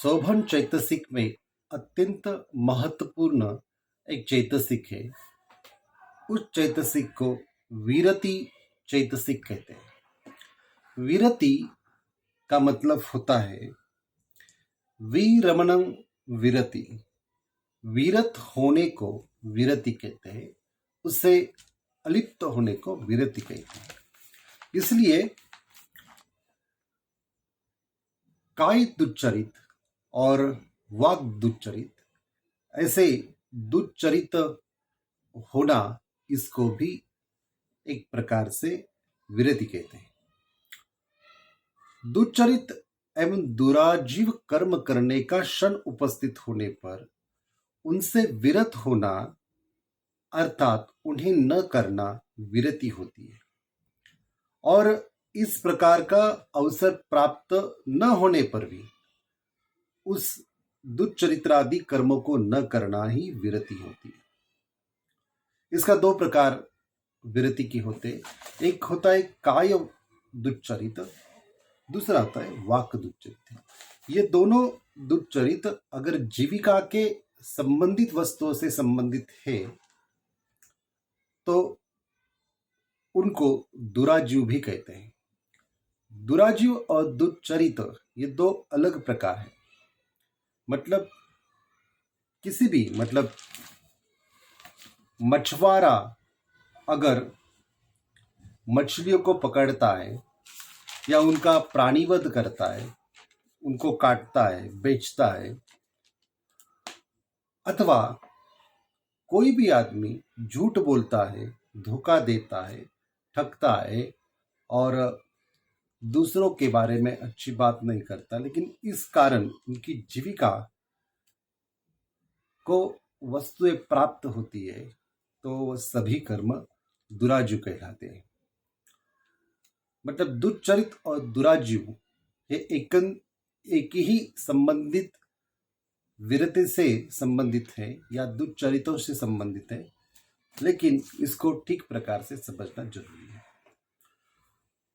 शोभन चैतसिक में अत्यंत महत्वपूर्ण एक चैतसिक है। उस चैतसिक को विरति चैतसिक कहते हैं। विरति का मतलब होता है विरमणं विरति। विरत होने को विरति कहते हैं, उससे अलिप्त होने को विरति कहते हैं। इसलिए काय दुच्चरित और वाक दुच्चरित, ऐसे दुच्चरित होना, इसको भी एक प्रकार से विरति कहते हैं। दुच्चरित एवं दुराजीव कर्म करने का क्षण उपस्थित होने पर उनसे विरत होना अर्थात उन्हें न करना विरति होती है। और इस प्रकार का अवसर प्राप्त न होने पर भी उस दुच्चरित्रादि कर्मों को न करना ही विरति होती है। इसका दो प्रकार विरति की होते हैं। एक होता है काय दुच्चरित, दूसरा होता है वाक दुच्चरित। ये दोनों दुच्चरित अगर जीविका के संबंधित वस्तुओं से संबंधित है तो उनको दुराजीव भी कहते हैं। दुराजीव और दुच्चरित ये दो अलग प्रकार हैं। मतलब किसी भी मछुआरा अगर मछलियों को पकड़ता है या उनका प्राणीवध करता है, उनको काटता है, बेचता है, अथवा कोई भी आदमी झूठ बोलता है, धोखा देता है, ठगता है और दूसरों के बारे में अच्छी बात नहीं करता, लेकिन इस कारण उनकी जीविका को वस्तुएं प्राप्त होती है, तो वह सभी कर्म दुराजीव कहलाते हैं। मतलब दुच्चरित और दुराजीव ये एक ही संबंधित विरति से संबंधित है या दुच्चरितों से संबंधित है, लेकिन इसको ठीक प्रकार से समझना जरूरी है।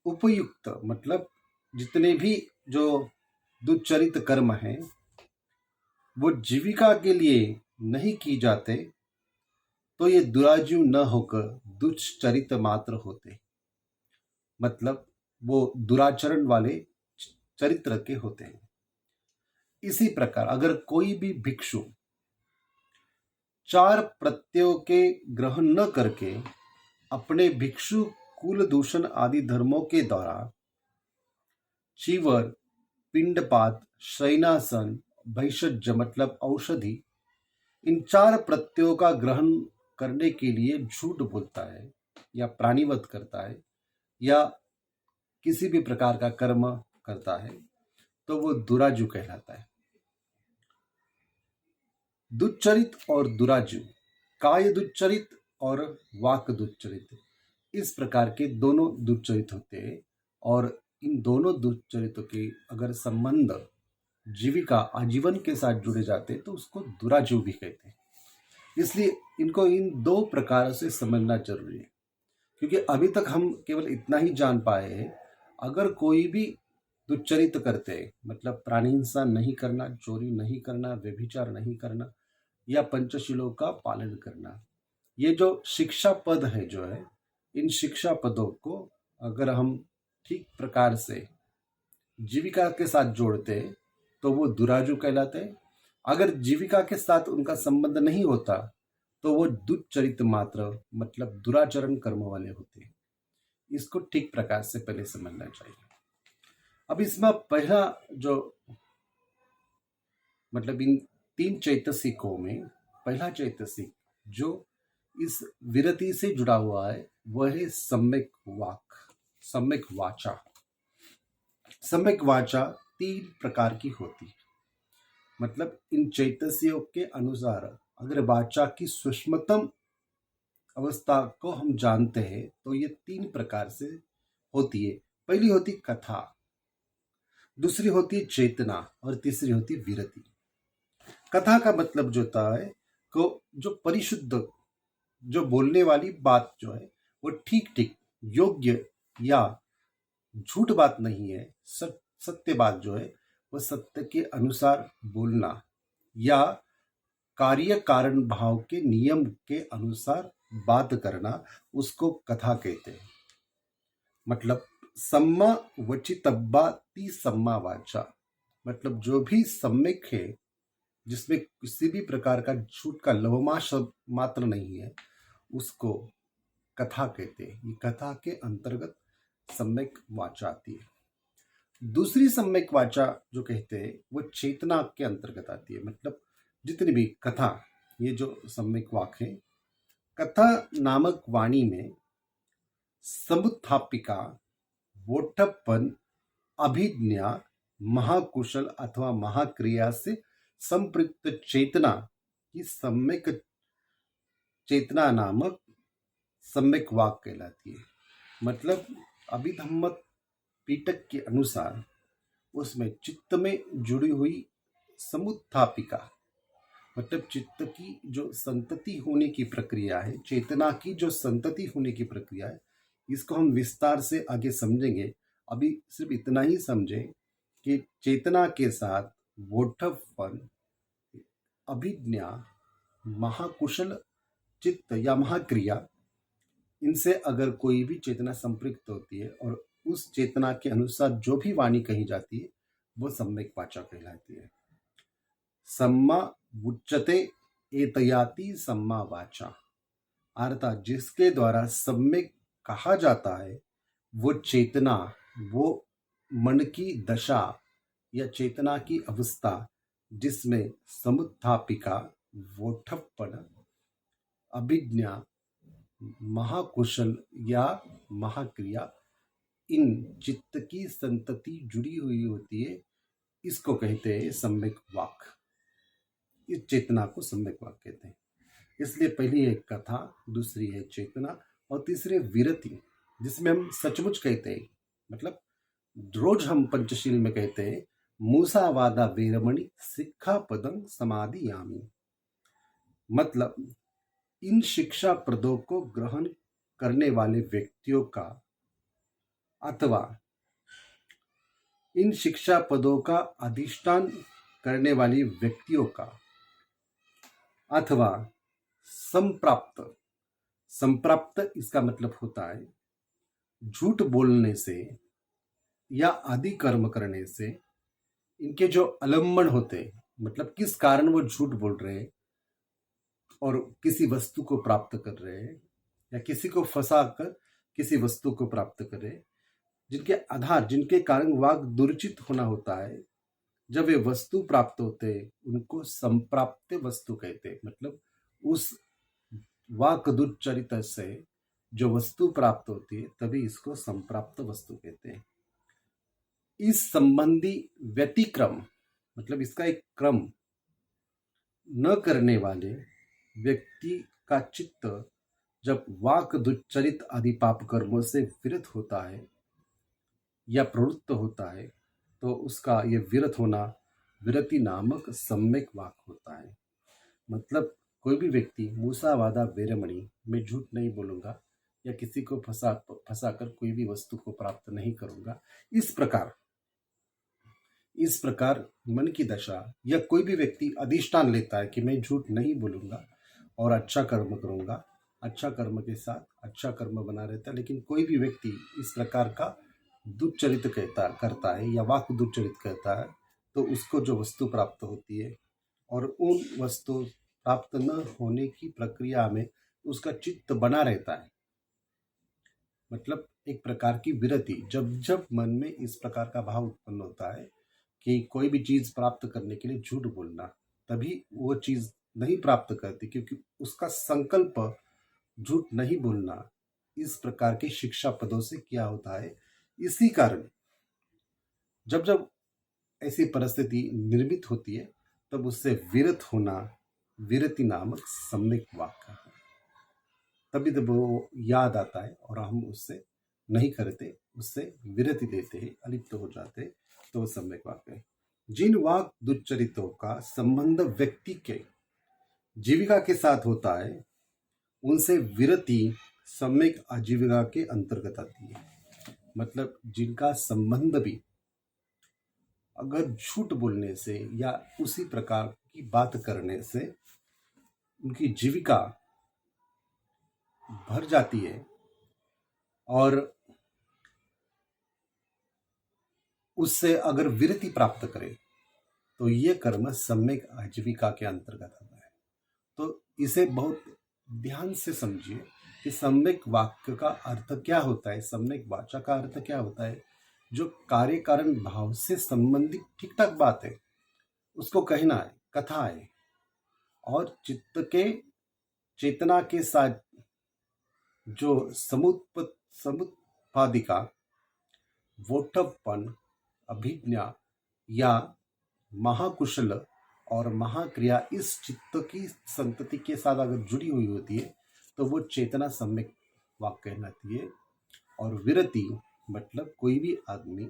उपयुक्त मतलब जितने भी जो दुच्चरित कर्म हैं वो जीविका के लिए नहीं की जाते तो ये दुराजीव न होकर दुष्चरित मात्र होते। मतलब वो दुराचरण वाले चरित्र के होते हैं। इसी प्रकार अगर कोई भी भिक्षु 4 प्रत्ययों के ग्रहण न करके अपने भिक्षु कुल दूषण आदि धर्मों के द्वारा चीवर, पिंडपात, शयनासन, भैषज्य मतलब औषधि, इन 4 प्रत्ययों का ग्रहण करने के लिए झूठ बोलता है या प्राणीवध करता है या किसी भी प्रकार का कर्म करता है तो वो दुराजू कहलाता है। दुच्चरित और दुराजू, काय दुच्चरित और वाक दुच्चरित, इस प्रकार के दोनों दुच्चरित होते हैं। और इन दोनों दुच्चरितों के अगर संबंध जीविका आजीवन के साथ जुड़े जाते हैं तो उसको दुराजू भी कहते हैं। इसलिए इनको इन दो प्रकार से समझना जरूरी है, क्योंकि अभी तक हम केवल इतना ही जान पाए हैं। अगर कोई भी दुच्चरित करते हैं मतलब प्राणी हिंसा नहीं करना, चोरी नहीं करना, व्यभिचार नहीं करना या पंचशीलों का पालन करना, ये जो शिक्षा पद है जो है, इन शिक्षा पदों को अगर हम ठीक प्रकार से जीविका के साथ जोड़ते हैं तो वो दुराजू कहलाते हैं। अगर जीविका के साथ उनका संबंध नहीं होता तो वो दुच्चरित मात्र मतलब दुराचरण कर्म वाले होते हैं। इसको ठीक प्रकार से पहले समझना चाहिए। अब इसमें पहला जो मतलब इन 3 चैतसिकों में पहला चैतसिक जो इस विरति से जुड़ा हुआ है वह है सम्यक वाक, सम्यक वाचा। सम्यक वाचा 3 प्रकार की होती है। मतलब इन चैतसियों के अनुसार अगर वाचा की सूक्ष्मतम अवस्था को हम जानते हैं तो ये 3 प्रकार से होती है। पहली होती कथा, दूसरी होती चेतना और तीसरी होती विरति। कथा का मतलब जो होता है को जो परिशुद्ध जो बोलने वाली बात जो है वो ठीक ठीक योग्य या झूठ बात नहीं है, सत्य बात जो है व सत्य के अनुसार बोलना या कार्य कारण भाव के नियम के अनुसार बात करना, उसको कथा कहते हैं। मतलब सम्मा वचितब्बा ती सम्मा वाचा, मतलब जो भी सम्यक है, जिसमें किसी भी प्रकार का झूठ का लवमाश मात्र नहीं है, उसको कथा कहते हैं। ये कथा के अंतर्गत सम्यक वाचा आती है। दूसरी सम्यक वाचा जो कहते हैं वो चेतना के अंतर्गत आती है। मतलब जितनी भी कथा, ये जो सम्यक वाक है, कथा नामक वाणी में समुत्थापिका, वोठप्पन, अभिज्ञा, महाकुशल अथवा महाक्रिया से संपृक्त चेतना की सम्यक चेतना नामक सम्यक वाक कहलाती है। मतलब अभिधम्म पीटक के अनुसार उसमें चित्त में जुड़ी हुई समुत्थापिका, मतलब चित्त की जो संतति होने की प्रक्रिया है, चेतना की जो संतति होने की प्रक्रिया है, इसको हम विस्तार से आगे समझेंगे। अभी सिर्फ इतना ही समझें कि चेतना के साथ वोठप्पन, अभिज्ञा, महाकुशल चित्त या महाक्रिया, इनसे अगर कोई भी चेतना संपृक्त होती है और उस चेतना के अनुसार जो भी वाणी कही जाती है, वो सम्यक वाचा कहलाती है। सम्मा उच्चते एतयाति सम्मा वाचा, अर्थात जिसके द्वारा सम्यक कहा जाता है वो चेतना, वो मन की दशा या चेतना की अवस्था जिसमें समुत्थापिका, वोठप्पन, अभिज्ञा, महाकुशल या महाक्रिया, इन चित्त की संतति जुड़ी हुई होती है, इसको कहते हैं सम्यक वाक। इस चेतना को सम्यक वाक कहते हैं। इसलिए पहली है कथा, दूसरी है चेतना और तीसरी विरति, जिसमें हम सचमुच कहते हैं। मतलब रोज हम पंचशील में कहते हैं मूसा वादा वीरमणि सिक्खा पदं समाधि यामी। मतलब इन शिक्षा प्रदों को ग्रहण करने वाले व्यक्तियों का अथवा इन शिक्षा पदों का अधिष्ठान करने वाली व्यक्तियों का अथवा संप्राप्त, संप्राप्त इसका मतलब होता है झूठ बोलने से या आदि कर्म करने से इनके जो अवलंबन होते हैं, मतलब किस कारण वो झूठ बोल रहे हैं और किसी वस्तु को प्राप्त कर रहे हैं या किसी को फंसा कर किसी वस्तु को प्राप्त कर रहे हैं, जिनके आधार, जिनके कारण वाक दुर्चित होना होता है, जब वे वस्तु प्राप्त होते हैं उनको संप्राप्त वस्तु कहते हैं। मतलब उस वाक दुर्चरित से जो वस्तु प्राप्त होती है तभी इसको संप्राप्त वस्तु कहते हैं। इस संबंधी व्यतिक्रम, मतलब इसका एक क्रम न करने वाले व्यक्ति का चित्त जब वाक दुच्चरित आदि पाप कर्मों से विरत होता है या प्रवृत्त होता है तो उसका यह विरत होना विरति नामक सम्यक वाक होता है। मतलब कोई भी व्यक्ति मूसा वादा वीरमणि, मैं झूठ नहीं बोलूंगा या किसी को फंसा कर कोई भी वस्तु को प्राप्त नहीं करूंगा, इस प्रकार मन की दशा या कोई भी व्यक्ति अधिष्ठान लेता है कि मैं झूठ नहीं बोलूंगा और अच्छा कर्म करूंगा, अच्छा कर्म के साथ अच्छा कर्म बना रहता है। लेकिन कोई भी व्यक्ति इस प्रकार का दुच्चरित करता है या वाक दुच्चरित करता है तो उसको जो वस्तु प्राप्त होती है और उन वस्तु प्राप्त न होने की प्रक्रिया में उसका चित्त बना रहता है। मतलब एक प्रकार की विरति, जब जब मन में इस प्रकार का भाव उत्पन्न होता है कि कोई भी चीज प्राप्त करने के लिए झूठ बोलना, तभी वो चीज नहीं प्राप्त करती, क्योंकि उसका संकल्प झूठ नहीं बोलना इस प्रकार के शिक्षा पदों से क्या होता है। इसी कारण जब जब ऐसी परिस्थिति निर्मित होती है तब उससे विरत होना विरति नामक सम्यक वाक्य है। तभी तब वो याद आता है और हम उससे नहीं करते, उससे विरति देते हैं, अलिप्त हो जाते हैं, तो वो सम्यक वाक्य है। जिन वाक दुच्चरितों का संबंध व्यक्ति के जीविका के साथ होता है उनसे विरति सम्यक आजीविका के अंतर्गत आती है। मतलब जिनका संबंध भी अगर झूठ बोलने से या उसी प्रकार की बात करने से उनकी जीविका भर जाती है और उससे अगर विरति प्राप्त करे तो ये कर्म सम्यक आजीविका के अंतर्गत आता है। तो इसे बहुत ध्यान से समझिए कि सम्यक वाक्य का अर्थ क्या होता है, सम्यक वाचा का अर्थ क्या होता है। जो कार्य कारण भाव से संबंधित ठीक ठाक बात है उसको कहना है, कथा है। और चित्त के चेतना के साथ जो समुत्पादिका वोटपन अभिज्ञा या महाकुशल और महाक्रिया इस चित्त की संतति के साथ अगर जुड़ी हुई होती है तो वो चेतना सम्यक वाक कहलाती है। और विरति मतलब कोई भी आदमी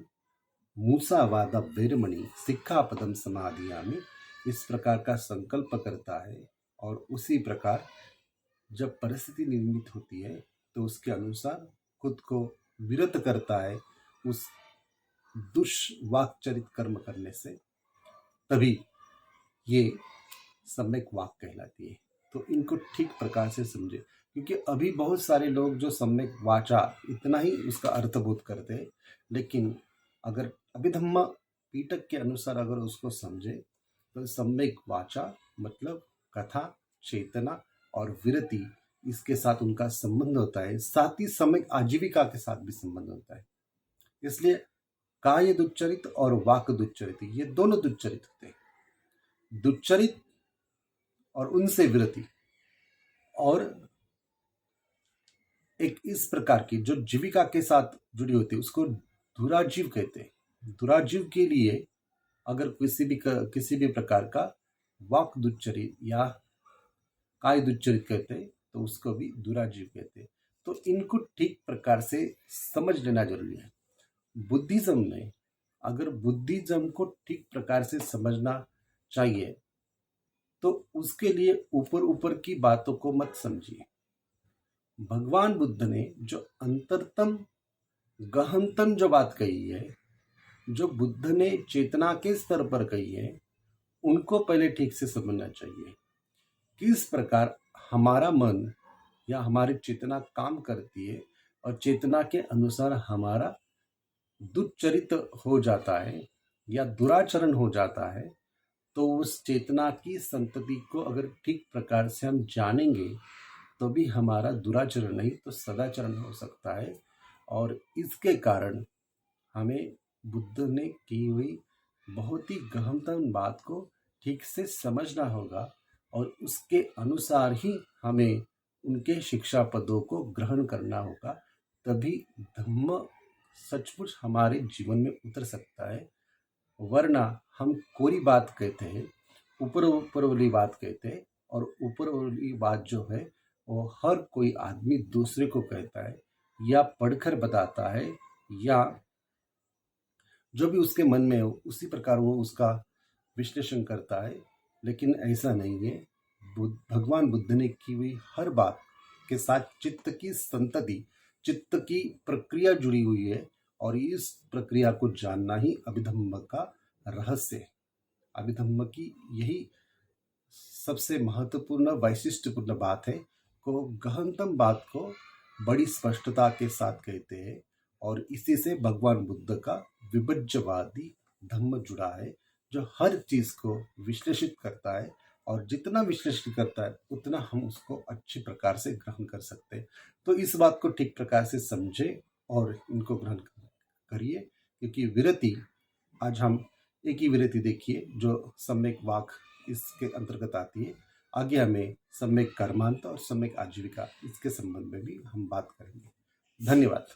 मूसावाद वीरमणि सिक्खापदम समाधियामि इस प्रकार का संकल्प करता है और उसी प्रकार जब परिस्थिति निर्मित होती है तो उसके अनुसार खुद को विरत करता है उस दुष्वाक्चरित कर्म करने से, तभी ये सम्यक वाक कहलाती है। तो इनको ठीक प्रकार से समझे, क्योंकि अभी बहुत सारे लोग जो सम्यक वाचा इतना ही उसका अर्थबोध करते हैं, लेकिन अगर अभिधम्म पीटक के अनुसार अगर उसको समझे तो सम्यक वाचा मतलब कथा, चेतना और विरति, इसके साथ उनका संबंध होता है। साथ ही सम्यक आजीविका के साथ भी संबंध होता है। इसलिए काय दुच्चरित और वाक दुच्चरित ये दोनों दुच्चरित होते हैं। दुच्चरित और उनसे विरति, और एक इस प्रकार की जो जीविका के साथ जुड़ी होती है उसको दुराजीव कहते हैं। दुराजीव के लिए अगर किसी भी प्रकार का वाक दुच्चरित या काय दुच्चरित कहते हैं तो उसको भी दुराजीव कहते हैं। तो इनको ठीक प्रकार से समझ लेना जरूरी है। बुद्धिज्म में अगर बुद्धिज्म को ठीक प्रकार से समझना चाहिए तो उसके लिए ऊपर ऊपर की बातों को मत समझिए। भगवान बुद्ध ने जो अंतरतम गहनतम जो बात कही है, जो बुद्ध ने चेतना के स्तर पर कही है, उनको पहले ठीक से समझना चाहिए। किस प्रकार हमारा मन या हमारी चेतना काम करती है और चेतना के अनुसार हमारा दुच्चरित हो जाता है या दुराचरण हो जाता है, तो उस चेतना की संतति को अगर ठीक प्रकार से हम जानेंगे तो भी हमारा दुराचरण नहीं तो सदाचरण हो सकता है। और इसके कारण हमें बुद्ध ने की हुई बहुत ही गहनतम बात को ठीक से समझना होगा और उसके अनुसार ही हमें उनके शिक्षा पदों को ग्रहण करना होगा। तभी धम्म सचमुच हमारे जीवन में उतर सकता है। वरना हम कोरी बात कहते हैं, ऊपर ऊपर वाली बात कहते हैं, और ऊपर वाली बात जो है वो हर कोई आदमी दूसरे को कहता है या पढ़कर बताता है या जो भी उसके मन में हो उसी प्रकार वो उसका विश्लेषण करता है। लेकिन ऐसा नहीं है। भगवान बुद्ध ने की हुई हर बात के साथ चित्त की संतति, चित्त की प्रक्रिया जुड़ी हुई है और इस प्रक्रिया को जानना ही अभिधम्म का रहस्य है। अभिधम्म की यही सबसे महत्वपूर्ण वैशिष्ट्यपूर्ण बात है को गहनतम बात को बड़ी स्पष्टता के साथ कहते हैं। और इसी से भगवान बुद्ध का विभज्यवादी धम्म जुड़ा है, जो हर चीज को विश्लेषित करता है और जितना विश्लेषण करता है उतना हम उसको अच्छी प्रकार से ग्रहण कर सकते हैं। तो इस बात को ठीक प्रकार से समझे और इनको ग्रहण करिए, क्योंकि विरति आज हम एक ही विरति देखिए जो सम्यक वाक इसके अंतर्गत आती है। आगे हमें सम्यक कर्मांत और सम्यक आजीविका इसके संबंध में भी हम बात करेंगे। धन्यवाद।